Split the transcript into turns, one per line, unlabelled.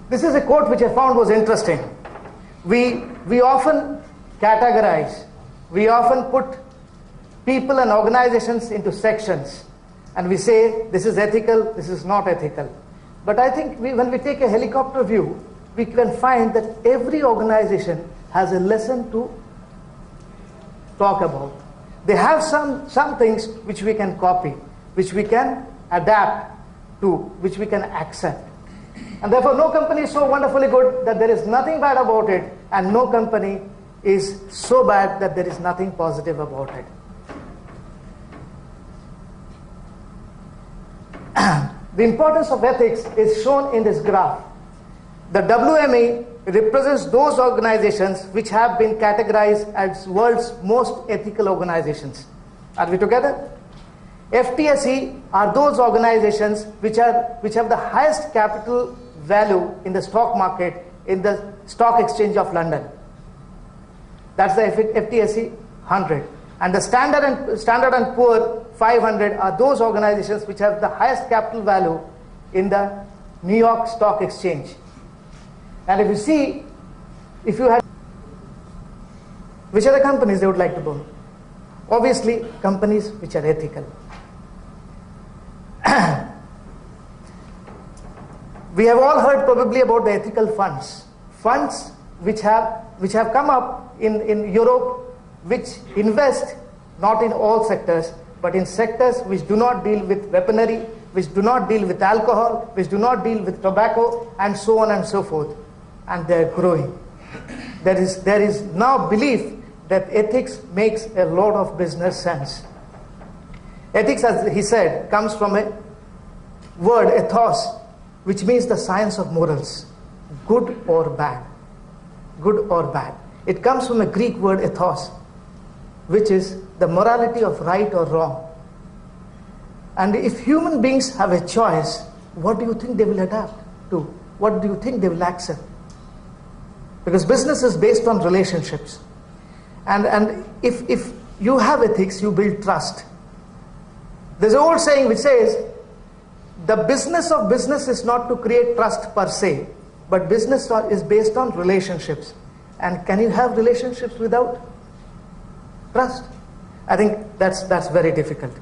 This is a quote which I found was interesting. We often categorize, we often put people and organizations into sections, and we say this is ethical, this is not ethical. But I think when we take a helicopter view, we can find that every organization has a lesson to talk about. They have some things which we can copy, which we can adapt to, which we can accept. And therefore no company is so wonderfully good that there is nothing bad about it, and no company is so bad that there is nothing positive about it. The importance of ethics is shown in this graph. The WME represents those organizations which have been categorized as world's most ethical organizations. Are we together? FTSE are those organizations which have the highest capital value in the stock market, in the stock exchange of London. That's the FTSE 100. And the Standard and Poor 500 are those organizations which have the highest capital value in the New York Stock Exchange. And if you see, if you had, which are the companies they would like to own? Obviously, companies which are ethical. We have all heard probably about the ethical funds. Funds which have come up in Europe, which invest not in all sectors, but in sectors which do not deal with weaponry, which do not deal with alcohol, which do not deal with tobacco, and so on and so forth. And they are growing. There is now belief that ethics makes a lot of business sense. Ethics, as he said, comes from a word, ethos, which means the science of morals, good or bad. Good or bad. It comes from a Greek word, ethos, which is the morality of right or wrong. And if human beings have a choice, what do you think they will adapt to? What do you think they will accept? Because business is based on relationships. And if you have ethics, you build trust. There's an old saying which says, the business of business is not to create trust per se, but business is based on relationships. And can you have relationships without trust? I think that's very difficult.